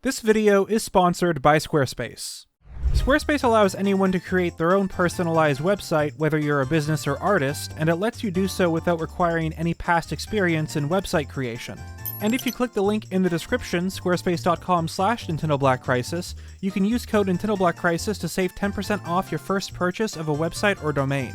This video is sponsored by Squarespace. Squarespace allows anyone to create their own personalized website, whether you're a business or artist, and it lets you do so without requiring any past experience in website creation. And if you click the link in the description, squarespace.com/NintendoBlackCrisis, you can use code NintendoBlackCrisis to save 10% off your first purchase of a website or domain.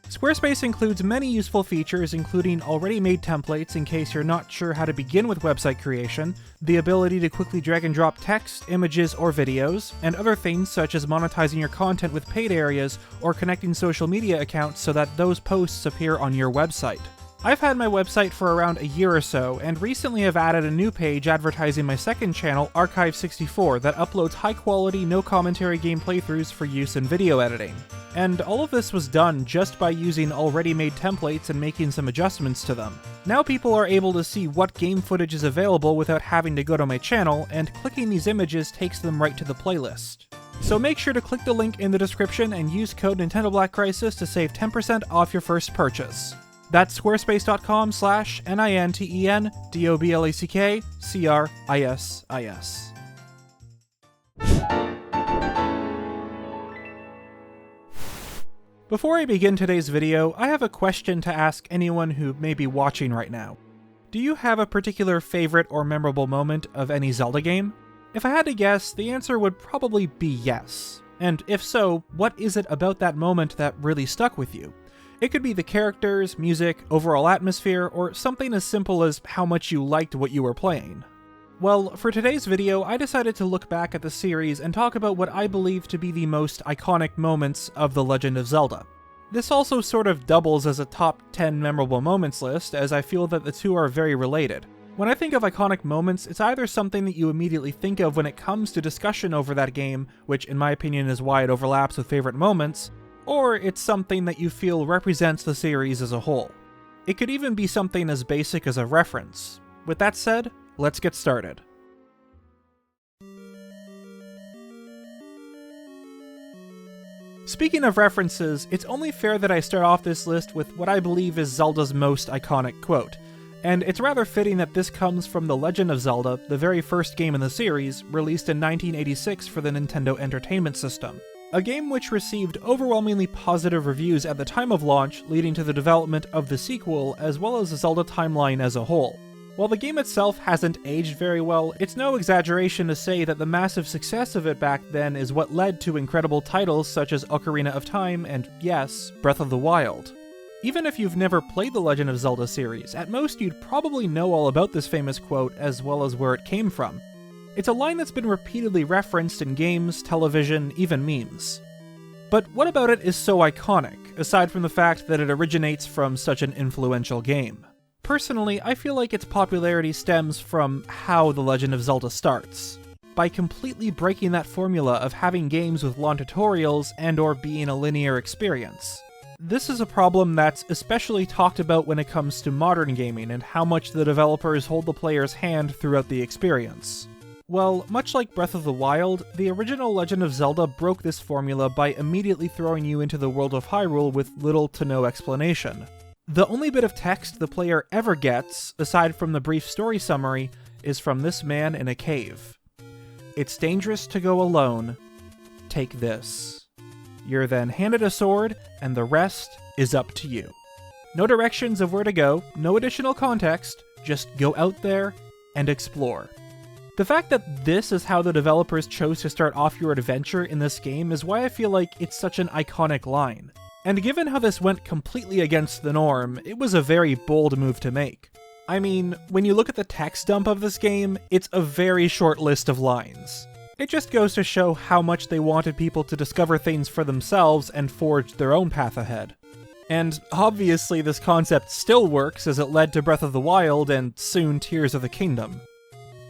Squarespace includes many useful features, including already made templates in case you're not sure how to begin with website creation, the ability to quickly drag and drop text, images, or videos, and other things such as monetizing your content with paid areas or connecting social media accounts so that those posts appear on your website. I've had my website for around a year or so, and recently have added a new page advertising my second channel, Archive64, that uploads high-quality, no-commentary game playthroughs for use in video editing. And all of this was done just by using already made templates and making some adjustments to them. Now people are able to see what game footage is available without having to go to my channel, and clicking these images takes them right to the playlist. So make sure to click the link in the description and use code NintendoBlackCrisis to save 10% off your first purchase. That's squarespace.com/NintendoBlackCrisis. Before I begin today's video, I have a question to ask anyone who may be watching right now. Do you have a particular favorite or memorable moment of any Zelda game? If I had to guess, the answer would probably be yes. And if so, what is it about that moment that really stuck with you? It could be the characters, music, overall atmosphere, or something as simple as how much you liked what you were playing. Well, for today's video, I decided to look back at the series and talk about what I believe to be the most iconic moments of The Legend of Zelda. This also sort of doubles as a top 10 memorable moments list, as I feel that the two are very related. When I think of iconic moments, it's either something that you immediately think of when it comes to discussion over that game, which in my opinion is why it overlaps with favorite moments, or it's something that you feel represents the series as a whole. It could even be something as basic as a reference. With that said, let's get started. Speaking of references, it's only fair that I start off this list with what I believe is Zelda's most iconic quote, and it's rather fitting that this comes from The Legend of Zelda, the very first game in the series, released in 1986 for the Nintendo Entertainment System. A game which received overwhelmingly positive reviews at the time of launch, leading to the development of the sequel, as well as the Zelda timeline as a whole. While the game itself hasn't aged very well, it's no exaggeration to say that the massive success of it back then is what led to incredible titles such as Ocarina of Time and, yes, Breath of the Wild. Even if you've never played the Legend of Zelda series, at most you'd probably know all about this famous quote as well as where it came from. It's a line that's been repeatedly referenced in games, television, even memes. But what about it is so iconic, aside from the fact that it originates from such an influential game? Personally, I feel like its popularity stems from how The Legend of Zelda starts. By completely breaking that formula of having games with long tutorials and/or being a linear experience. This is a problem that's especially talked about when it comes to modern gaming and how much the developers hold the player's hand throughout the experience. Well, much like Breath of the Wild, the original Legend of Zelda broke this formula by immediately throwing you into the world of Hyrule with little to no explanation. The only bit of text the player ever gets, aside from the brief story summary, is from this man in a cave. It's dangerous to go alone. Take this. You're then handed a sword, and the rest is up to you. No directions of where to go, no additional context, just go out there and explore. The fact that this is how the developers chose to start off your adventure in this game is why I feel like it's such an iconic line. And given how this went completely against the norm, it was a very bold move to make. I mean, when you look at the text dump of this game, it's a very short list of lines. It just goes to show how much they wanted people to discover things for themselves and forge their own path ahead. And obviously this concept still works as it led to Breath of the Wild and soon Tears of the Kingdom.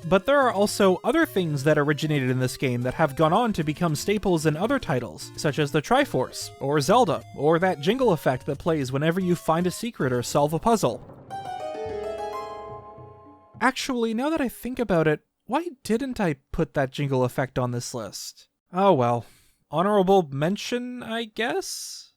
But there are also other things that originated in this game that have gone on to become staples in other titles, such as the Triforce, or Zelda, or that jingle effect that plays whenever you find a secret or solve a puzzle. Actually, now that I think about it, why didn't I put that jingle effect on this list? Oh well. Honorable mention, I guess?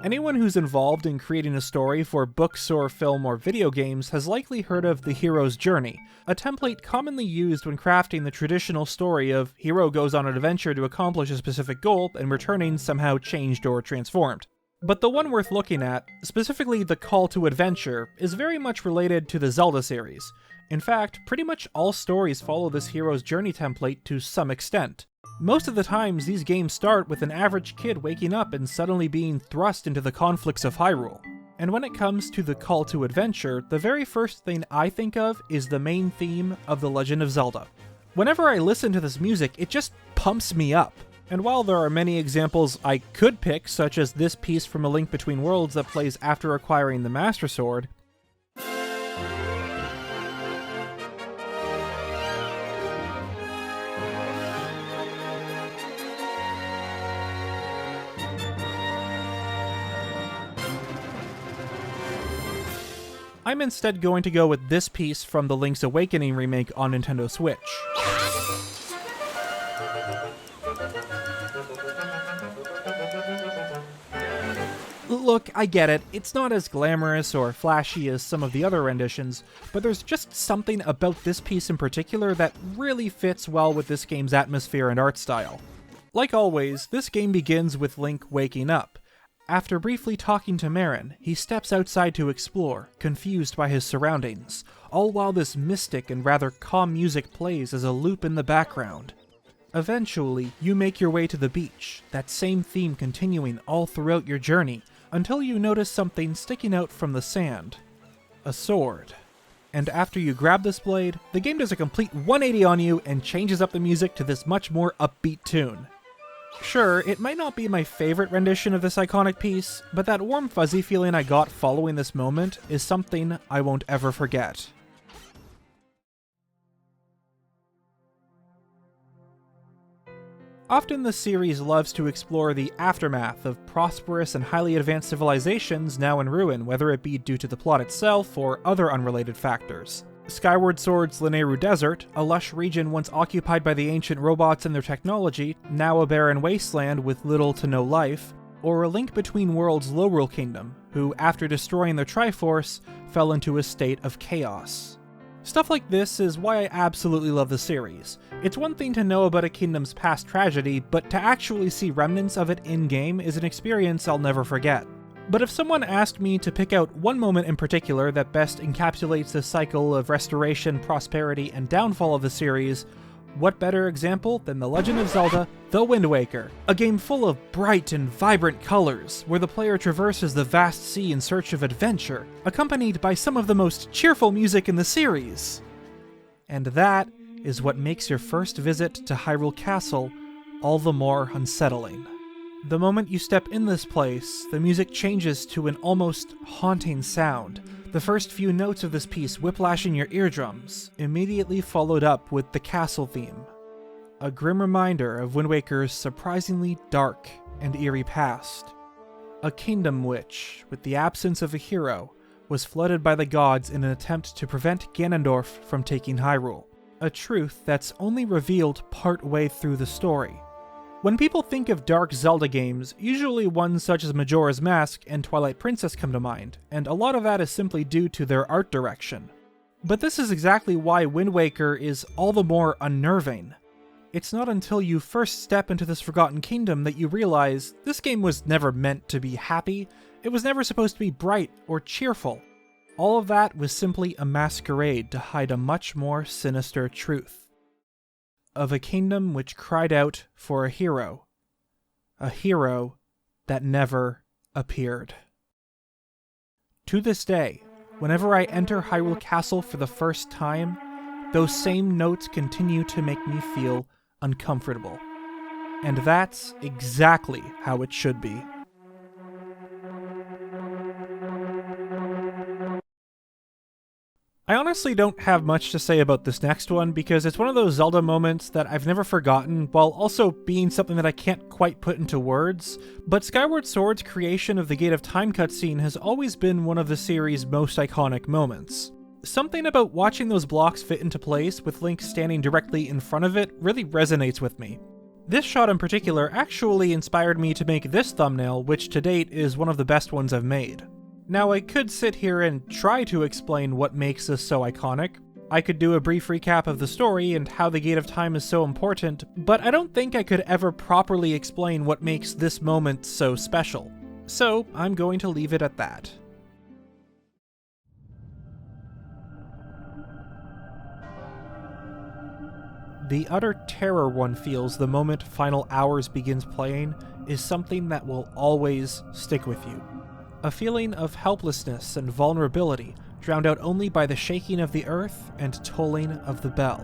Anyone who's involved in creating a story for books or film or video games has likely heard of the hero's journey, a template commonly used when crafting the traditional story of hero goes on an adventure to accomplish a specific goal and returning somehow changed or transformed. But the one worth looking at, specifically the call to adventure, is very much related to the Zelda series. In fact, pretty much all stories follow this hero's journey template to some extent. Most of the times, these games start with an average kid waking up and suddenly being thrust into the conflicts of Hyrule. And when it comes to the call to adventure, the very first thing I think of is the main theme of The Legend of Zelda. Whenever I listen to this music, it just pumps me up. And while there are many examples I could pick, such as this piece from A Link Between Worlds that plays after acquiring the Master Sword, I'm instead going to go with this piece from the Link's Awakening remake on Nintendo Switch. Look, I get it, it's not as glamorous or flashy as some of the other renditions, but there's just something about this piece in particular that really fits well with this game's atmosphere and art style. Like always, this game begins with Link waking up. After briefly talking to Marin, he steps outside to explore, confused by his surroundings, all while this mystic and rather calm music plays as a loop in the background. Eventually, you make your way to the beach, that same theme continuing all throughout your journey, until you notice something sticking out from the sand. A sword. And after you grab this blade, the game does a complete 180 on you and changes up the music to this much more upbeat tune. Sure, it might not be my favorite rendition of this iconic piece, but that warm fuzzy feeling I got following this moment is something I won't ever forget. Often the series loves to explore the aftermath of prosperous and highly advanced civilizations now in ruin, whether it be due to the plot itself or other unrelated factors. Skyward Sword's Lanayru Desert, a lush region once occupied by the ancient robots and their technology, now a barren wasteland with little to no life, or A Link Between Worlds' Lorule Kingdom, who, after destroying their Triforce, fell into a state of chaos. Stuff like this is why I absolutely love the series. It's one thing to know about a kingdom's past tragedy, but to actually see remnants of it in-game is an experience I'll never forget. But if someone asked me to pick out one moment in particular that best encapsulates the cycle of restoration, prosperity, and downfall of the series, what better example than The Legend of Zelda: The Wind Waker, a game full of bright and vibrant colors, where the player traverses the vast sea in search of adventure, accompanied by some of the most cheerful music in the series. And that is what makes your first visit to Hyrule Castle all the more unsettling. The moment you step in this place, the music changes to an almost haunting sound, the first few notes of this piece whiplashing your eardrums, immediately followed up with the castle theme. A grim reminder of Wind Waker's surprisingly dark and eerie past. A kingdom which, with the absence of a hero, was flooded by the gods in an attempt to prevent Ganondorf from taking Hyrule. A truth that's only revealed part-way through the story. When people think of dark Zelda games, usually ones such as Majora's Mask and Twilight Princess come to mind, and a lot of that is simply due to their art direction. But this is exactly why Wind Waker is all the more unnerving. It's not until you first step into this forgotten kingdom that you realize this game was never meant to be happy, it was never supposed to be bright or cheerful. All of that was simply a masquerade to hide a much more sinister truth. Of a kingdom which cried out for a hero that never appeared. To this day, whenever I enter Hyrule Castle for the first time, those same notes continue to make me feel uncomfortable. And that's exactly how it should be. I honestly don't have much to say about this next one because it's one of those Zelda moments that I've never forgotten while also being something that I can't quite put into words, but Skyward Sword's creation of the Gate of Time cutscene has always been one of the series' most iconic moments. Something about watching those blocks fit into place with Link standing directly in front of it really resonates with me. This shot in particular actually inspired me to make this thumbnail, which to date is one of the best ones I've made. Now, I could sit here and try to explain what makes this so iconic. I could do a brief recap of the story and how the Gate of Time is so important, but I don't think I could ever properly explain what makes this moment so special. So, I'm going to leave it at that. The utter terror one feels the moment Final Hours begins playing is something that will always stick with you. A feeling of helplessness and vulnerability, drowned out only by the shaking of the earth and tolling of the bell.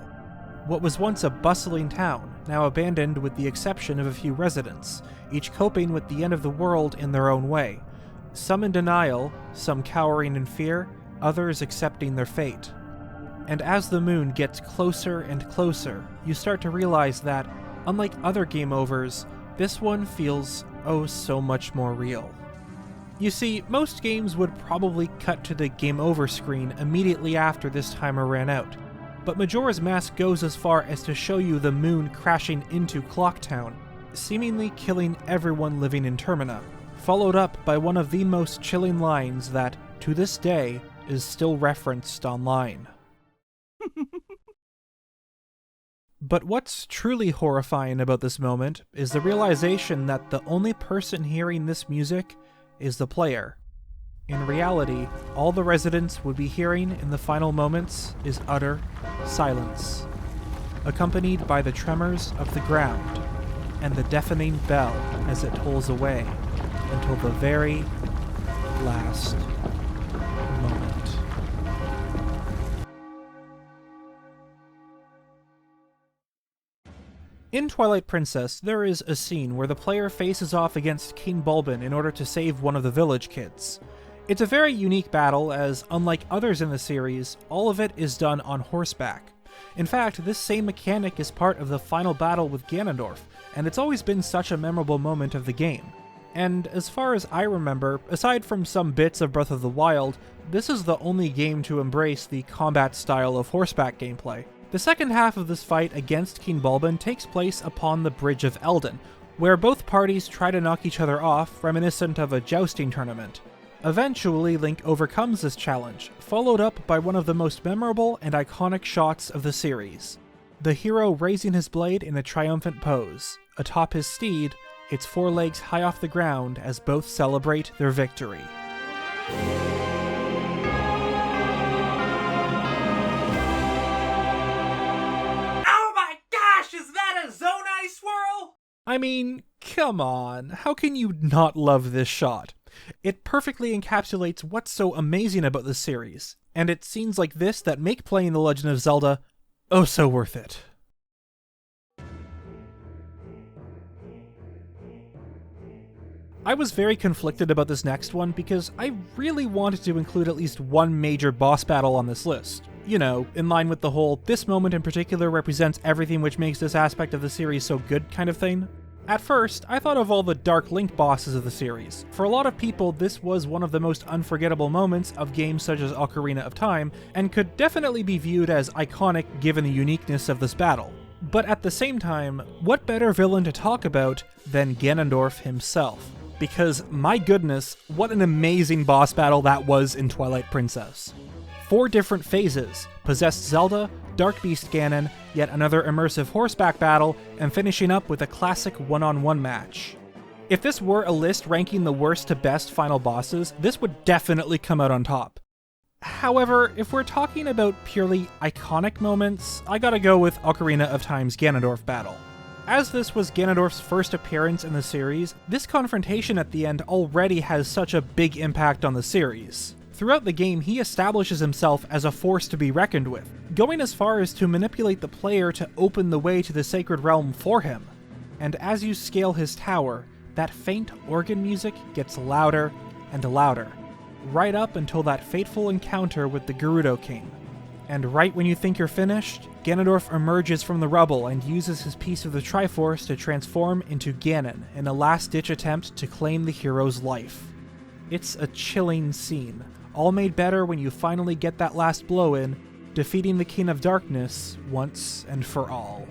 What was once a bustling town, now abandoned with the exception of a few residents, each coping with the end of the world in their own way. Some in denial, some cowering in fear, others accepting their fate. And as the moon gets closer and closer, you start to realize that, unlike other game overs, this one feels oh so much more real. You see, most games would probably cut to the game over screen immediately after this timer ran out, but Majora's Mask goes as far as to show you the moon crashing into Clocktown, seemingly killing everyone living in Termina, followed up by one of the most chilling lines that, to this day, is still referenced online. But what's truly horrifying about this moment is the realization that the only person hearing this music is the player. In reality, all the residents would be hearing in the final moments is utter silence, accompanied by the tremors of the ground and the deafening bell as it tolls away until the very last moment. In Twilight Princess, there is a scene where the player faces off against King Bulbin in order to save one of the village kids. It's a very unique battle as, unlike others in the series, all of it is done on horseback. In fact, this same mechanic is part of the final battle with Ganondorf, and it's always been such a memorable moment of the game. And as far as I remember, aside from some bits of Breath of the Wild, this is the only game to embrace the combat style of horseback gameplay. The second half of this fight against King Bulbin takes place upon the Bridge of Eldin, where both parties try to knock each other off, reminiscent of a jousting tournament. Eventually, Link overcomes this challenge, followed up by one of the most memorable and iconic shots of the series. The hero raising his blade in a triumphant pose, atop his steed, its forelegs high off the ground as both celebrate their victory. I mean, come on, how can you not love this shot? It perfectly encapsulates what's so amazing about this series, and it's scenes like this that make playing The Legend of Zelda oh so worth it. I was very conflicted about this next one because I really wanted to include at least one major boss battle on this list. You know, in line with the whole, this moment in particular represents everything which makes this aspect of the series so good kind of thing. At first, I thought of all the Dark Link bosses of the series. For a lot of people, this was one of the most unforgettable moments of games such as Ocarina of Time, and could definitely be viewed as iconic given the uniqueness of this battle. But at the same time, what better villain to talk about than Ganondorf himself? Because, my goodness, what an amazing boss battle that was in Twilight Princess. 4 different phases: Possessed Zelda, Dark Beast Ganon, yet another immersive horseback battle, and finishing up with a classic one-on-one match. If this were a list ranking the worst to best final bosses, this would definitely come out on top. However, if we're talking about purely iconic moments, I gotta go with Ocarina of Time's Ganondorf battle. As this was Ganondorf's first appearance in the series, this confrontation at the end already has such a big impact on the series. Throughout the game, he establishes himself as a force to be reckoned with, going as far as to manipulate the player to open the way to the Sacred Realm for him. And as you scale his tower, that faint organ music gets louder and louder, right up until that fateful encounter with the Gerudo King. And right when you think you're finished, Ganondorf emerges from the rubble and uses his piece of the Triforce to transform into Ganon in a last-ditch attempt to claim the hero's life. It's a chilling scene, all made better when you finally get that last blow in, defeating the King of Darkness once and for all.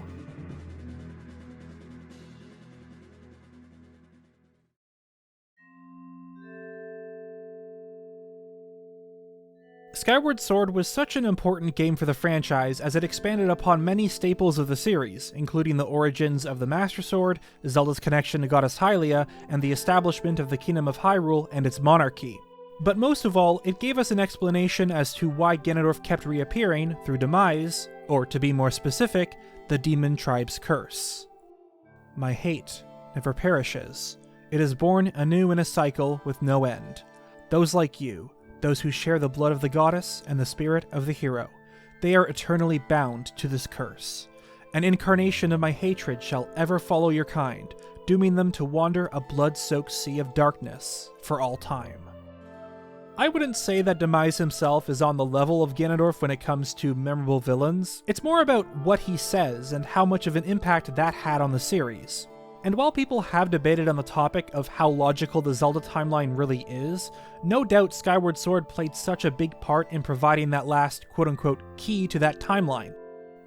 Skyward Sword was such an important game for the franchise as it expanded upon many staples of the series, including the origins of the Master Sword, Zelda's connection to Goddess Hylia, and the establishment of the Kingdom of Hyrule and its monarchy. But most of all, it gave us an explanation as to why Ganondorf kept reappearing through Demise, or to be more specific, the Demon Tribe's curse. My hate never perishes. It is born anew in a cycle with no end. Those like you, those who share the blood of the goddess and the spirit of the hero, they are eternally bound to this curse. An incarnation of my hatred shall ever follow your kind, dooming them to wander a blood-soaked sea of darkness for all time. I wouldn't say that Demise himself is on the level of Ganondorf when it comes to memorable villains. It's more about what he says and how much of an impact that had on the series. And while people have debated on the topic of how logical the Zelda timeline really is, no doubt Skyward Sword played such a big part in providing that last quote-unquote key to that timeline.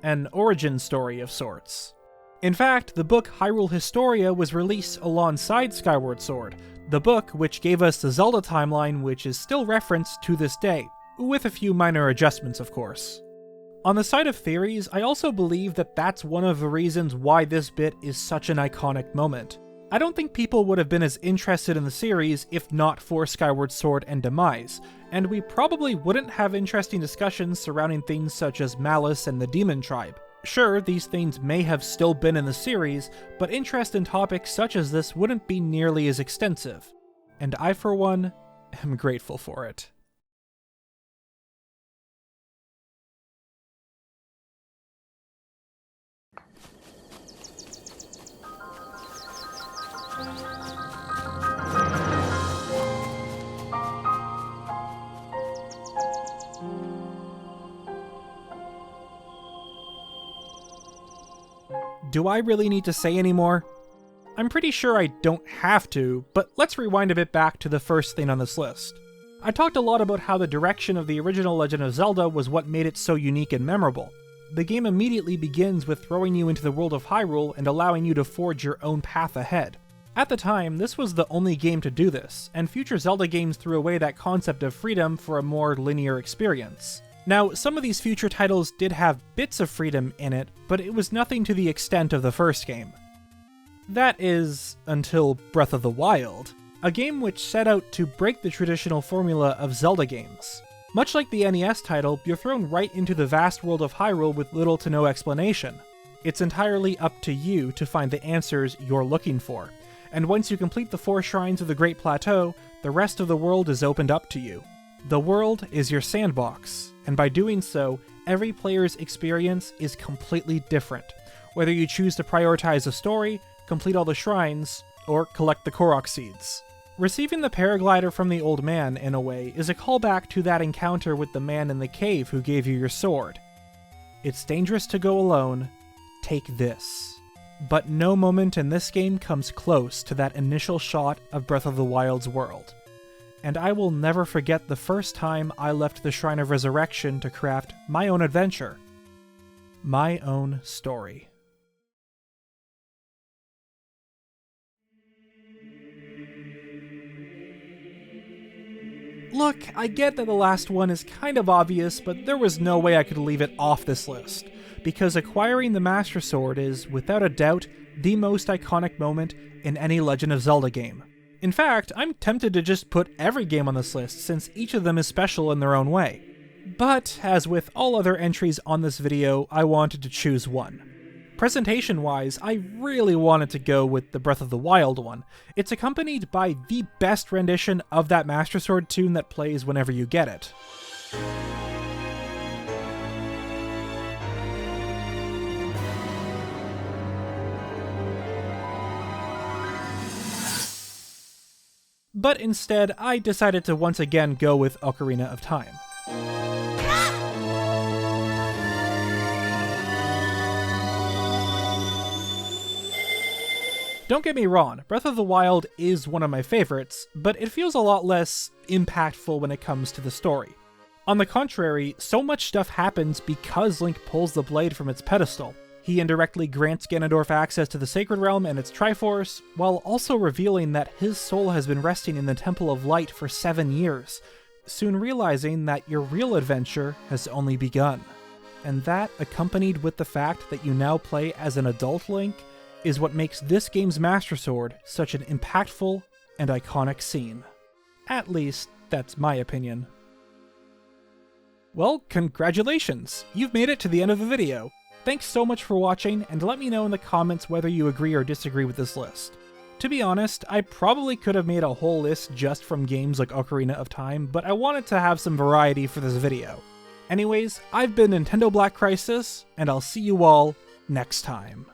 An origin story of sorts. In fact, the book Hyrule Historia was released alongside Skyward Sword, the book which gave us the Zelda timeline which is still referenced to this day, with a few minor adjustments of course. On the side of theories, I also believe that that's one of the reasons why this bit is such an iconic moment. I don't think people would have been as interested in the series if not for Skyward Sword and Demise, and we probably wouldn't have interesting discussions surrounding things such as Malice and the Demon Tribe. Sure, these things may have still been in the series, but interest in topics such as this wouldn't be nearly as extensive. And I, for one, am grateful for it. Do I really need to say any more? I'm pretty sure I don't have to, but let's rewind a bit back to the first thing on this list. I talked a lot about how the direction of the original Legend of Zelda was what made it so unique and memorable. The game immediately begins with throwing you into the world of Hyrule and allowing you to forge your own path ahead. At the time, this was the only game to do this, and future Zelda games threw away that concept of freedom for a more linear experience. Now, some of these future titles did have bits of freedom in it, but it was nothing to the extent of the first game. That is, until Breath of the Wild, a game which set out to break the traditional formula of Zelda games. Much like the NES title, you're thrown right into the vast world of Hyrule with little to no explanation. It's entirely up to you to find the answers you're looking for, and once you complete the 4 shrines of the Great Plateau, the rest of the world is opened up to you. The world is your sandbox, and by doing so, every player's experience is completely different, whether you choose to prioritize a story, complete all the shrines, or collect the Korok seeds. Receiving the paraglider from the old man, in a way, is a callback to that encounter with the man in the cave who gave you your sword. It's dangerous to go alone, take this. But no moment in this game comes close to that initial shot of Breath of the Wild's world. And I will never forget the first time I left the Shrine of Resurrection to craft my own adventure. My own story. Look, I get that the last one is kind of obvious, but there was no way I could leave it off this list, because acquiring the Master Sword is, without a doubt, the most iconic moment in any Legend of Zelda game. In fact, I'm tempted to just put every game on this list since each of them is special in their own way. But, as with all other entries on this video, I wanted to choose one. Presentation-wise, I really wanted to go with the Breath of the Wild one. It's accompanied by the best rendition of that Master Sword tune that plays whenever you get it. But instead, I decided to once again go with Ocarina of Time. Don't get me wrong, Breath of the Wild is one of my favorites, but it feels a lot less impactful when it comes to the story. On the contrary, so much stuff happens because Link pulls the blade from its pedestal. He indirectly grants Ganondorf access to the Sacred Realm and its Triforce, while also revealing that his soul has been resting in the Temple of Light for 7 years. soon realizing that your real adventure has only begun. And that, accompanied with the fact that you now play as an adult Link, is what makes this game's Master Sword such an impactful and iconic scene. At least, that's my opinion. Well, congratulations! You've made it to the end of the video. Thanks so much for watching, and let me know in the comments whether you agree or disagree with this list. To be honest, I probably could have made a whole list just from games like Ocarina of Time, but I wanted to have some variety for this video. Anyways, I've been NintendoBlackCrisis, and I'll see you all next time.